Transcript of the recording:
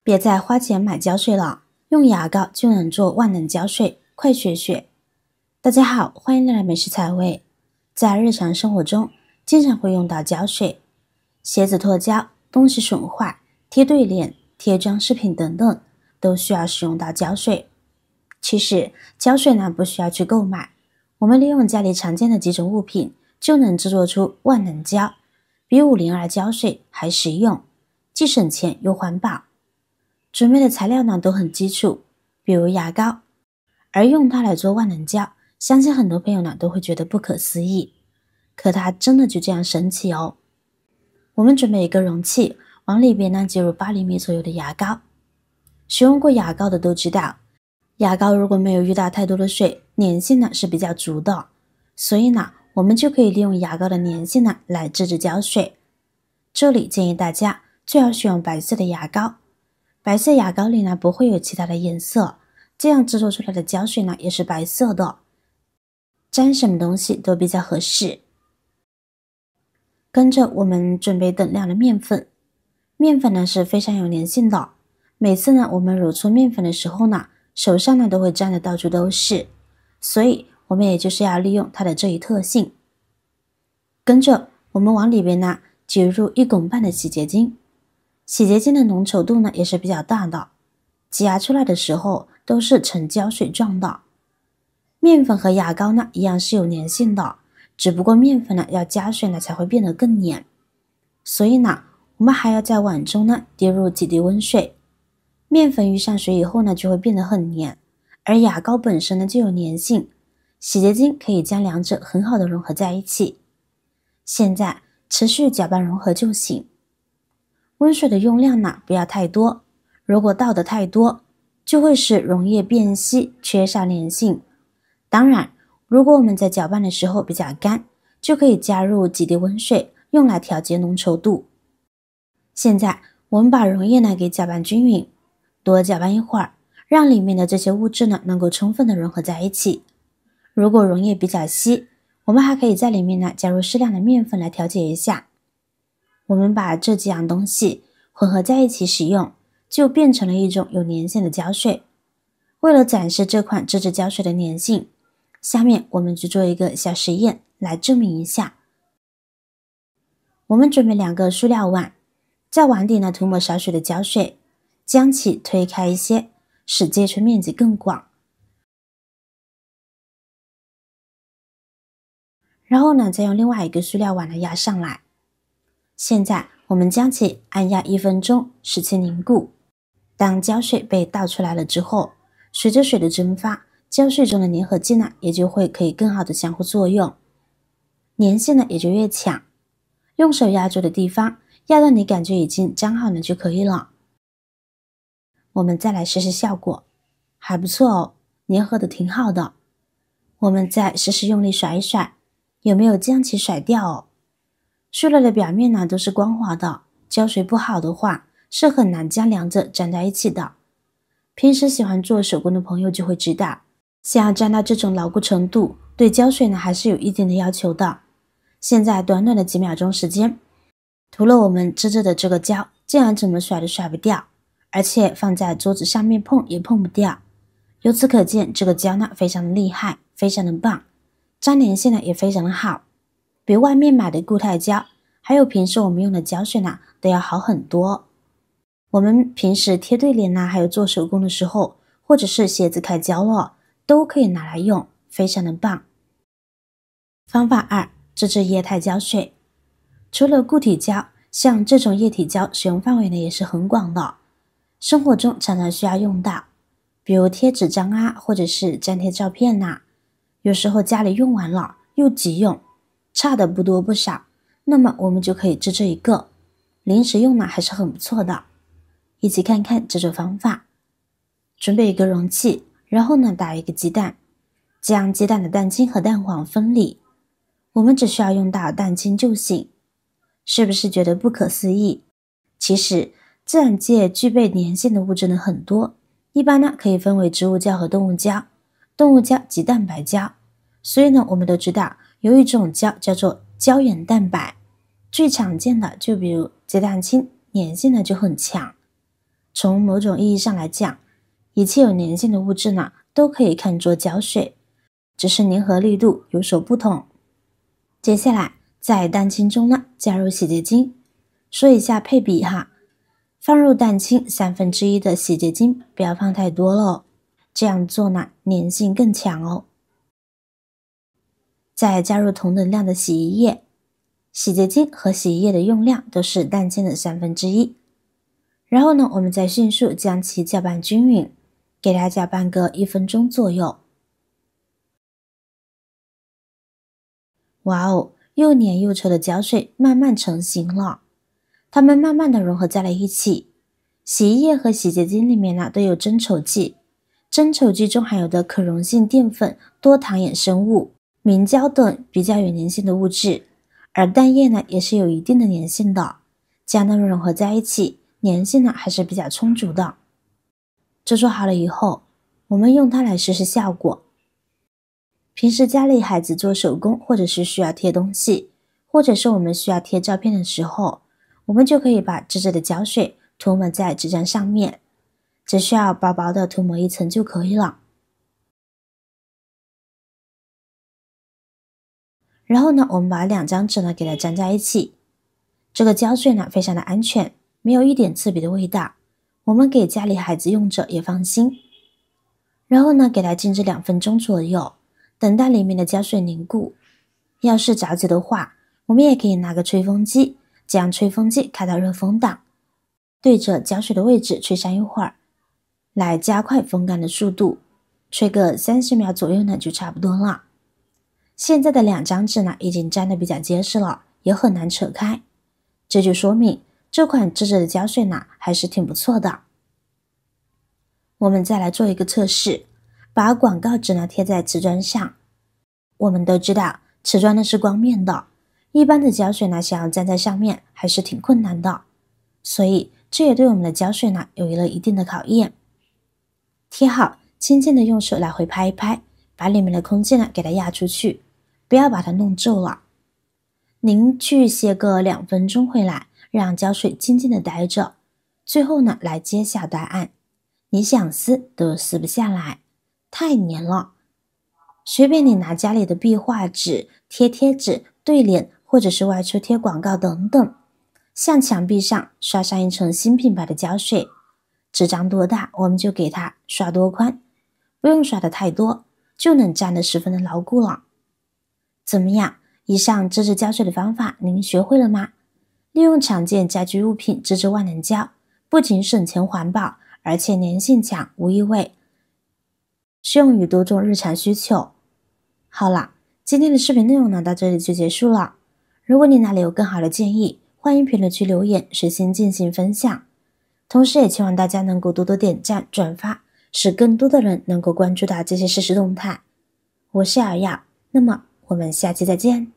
别再花钱买胶水了，用牙膏就能做万能胶水，快学学！大家好，欢迎来到美食彩味。在日常生活中，经常会用到胶水，鞋子脱胶、东西损坏、贴对联、贴装饰品等等，都需要使用到胶水。其实胶水呢，不需要去购买，我们利用家里常见的几种物品，就能制作出万能胶，比502胶水还实用，既省钱又环保。准备的材料呢都很基础，比如牙膏，而用它来做万能胶，相信很多朋友呢都会觉得不可思议，可它真的就这样神奇哦。我们准备一个容器，往里边呢接入8厘米左右的牙膏。使用过牙膏的都知道，牙膏如果没有遇到太多的水，粘性呢是比较足的，所以呢我们就可以利用牙膏的粘性呢来制止胶水。这里建议大家最好使用白色的牙膏，白色牙膏里呢不会有其他的颜色，这样制作出来的胶水呢也是白色的，沾什么东西都比较合适。跟着我们准备等量的面粉，面粉呢是非常有粘性的，每次呢我们揉出面粉的时候呢，手上呢都会沾得到处都是，所以我们也就是要利用它的这一特性。跟着我们往里边呢挤入1公半的洗洁精，洗洁精的浓稠度呢也是比较大的，挤压出来的时候都是呈胶水状的。面粉和牙膏呢一样是有粘性的，只不过面粉呢要加水呢才会变得更粘，所以呢我们还要在碗中呢滴入几滴温水，面粉遇上水以后呢就会变得很粘，而牙膏本身呢就有粘性，洗洁精可以将两者很好的融合在一起。现在持续搅拌融合就行。温水的用量呢不要太多，如果倒得太多，就会使溶液变稀，缺少粘性。当然，如果我们在搅拌的时候比较干，就可以加入几滴温水，用来调节浓稠度。现在我们把溶液呢给搅拌均匀，多搅拌一会儿，让里面的这些物质呢能够充分的融合在一起。如果溶液比较稀，我们还可以在里面呢加入适量的面粉来调节一下。我们把这几样东西混合在一起使用，就变成了一种有粘性的胶水。为了展示这款自制胶水的粘性，下面我们去做一个小实验来证明一下。我们准备2个塑料碗，在碗底呢涂抹少许的胶水，将其推开一些，使接触面积更广。然后呢再用另外一个塑料碗呢压上来。现在我们将其按压1分钟，使其凝固。当胶水被倒出来了之后，随着水的蒸发，胶水中的粘合剂呢也就会可以更好的相互作用，粘性呢也就越强。用手压住的地方，压到你感觉已经粘好了就可以了。我们再来试试效果，还不错哦，粘合的挺好的。我们再试试用力甩一甩，有没有将其甩掉哦？塑料的表面呢都是光滑的，胶水不好的话是很难将两者粘在一起的。平时喜欢做手工的朋友就会知道，想要粘到这种牢固程度，对胶水呢还是有一定的要求的。现在短短的几秒钟时间，涂了我们自制的这个胶，竟然怎么甩都甩不掉，而且放在桌子上面碰也碰不掉。由此可见，这个胶呢非常的厉害，非常的棒，粘连性呢也非常的好，比外面买的固态胶还有平时我们用的胶水呢都要好很多。我们平时贴对联还有做手工的时候，或者是鞋子开胶了，都可以拿来用，非常的棒。方法2，自制液态胶水。除了固体胶，像这种液体胶使用范围呢也是很广的，生活中常常需要用到，比如贴纸张或者是粘贴照片有时候家里用完了又急用，差的不多不少，那么我们就可以制这一个，临时用呢还是很不错的。一起看看制作方法。准备一个容器，然后呢打一个鸡蛋，将鸡蛋的蛋清和蛋黄分离，我们只需要用到蛋清就行。是不是觉得不可思议？其实自然界具备粘性的物质呢很多，一般呢可以分为植物胶和动物胶，动物胶及蛋白胶。所以呢我们都知道有一种胶叫做胶原蛋白，最常见的就比如鸡蛋清，粘性呢就很强。从某种意义上来讲，一切有粘性的物质呢，都可以看作胶水，只是粘合力度有所不同。接下来在蛋清中呢加入洗洁精，说一下配比哈，放入蛋清1/3的洗洁精，不要放太多了哦，这样做呢粘性更强哦。再加入同等量的洗衣液，洗洁精和洗衣液的用量都是蛋清的1/3。然后呢，我们再迅速将其搅拌均匀，给它搅拌个1分钟左右。哇哦，又黏又稠的胶水慢慢成型了，它们慢慢的融合在了一起。洗衣液和洗洁精里面呢都有增稠剂，增稠剂中含有的可溶性淀粉、多糖衍生物、明胶等比较有粘性的物质，而蛋液呢也是有一定的粘性的，将它们融合在一起，粘性呢还是比较充足的。这做好了以后，我们用它来试试效果。平时家里孩子做手工，或者是需要贴东西，或者是我们需要贴照片的时候，我们就可以把自制的胶水涂抹在纸张上面，只需要薄薄的涂抹一层就可以了。然后呢，我们把2张纸呢给它粘在一起。这个胶水呢非常的安全，没有一点刺鼻的味道，我们给家里孩子用着也放心。然后呢，给它静置2分钟左右，等待里面的胶水凝固。要是着急的话，我们也可以拿个吹风机，将吹风机开到热风档，对着胶水的位置吹上一会儿，来加快风干的速度，吹个30秒左右呢就差不多了。现在的2张纸呢已经粘得比较结实了，也很难扯开，这就说明这款自制的胶水呢还是挺不错的。我们再来做一个测试，把广告纸呢贴在瓷砖上。我们都知道瓷砖呢是光面的，一般的胶水呢想要粘在上面还是挺困难的，所以这也对我们的胶水呢有了一定的考验。贴好，轻轻的用手来回拍一拍，把里面的空气呢给它压出去，不要把它弄皱了。您去歇个2分钟回来，让胶水静静的待着，最后呢来揭晓答案。你想撕都撕不下来，太黏了。随便你拿家里的壁画纸、贴纸、对联，或者是外出贴广告等等，向墙壁上刷上一层新品牌的胶水，纸张多大我们就给它刷多宽，不用刷的太多，就能粘得十分的牢固了。怎么样？以上自制胶水的方法您学会了吗？利用常见家居物品自制万能胶，不仅省钱环保，而且粘性强，无异味，适用于多种日常需求。好了，今天的视频内容呢到这里就结束了。如果你哪里有更好的建议，欢迎评论区留言，实心进行分享。同时也希望大家能够多多点赞转发，使更多的人能够关注到这些实时动态。我是尔耀，那么我们下期再见。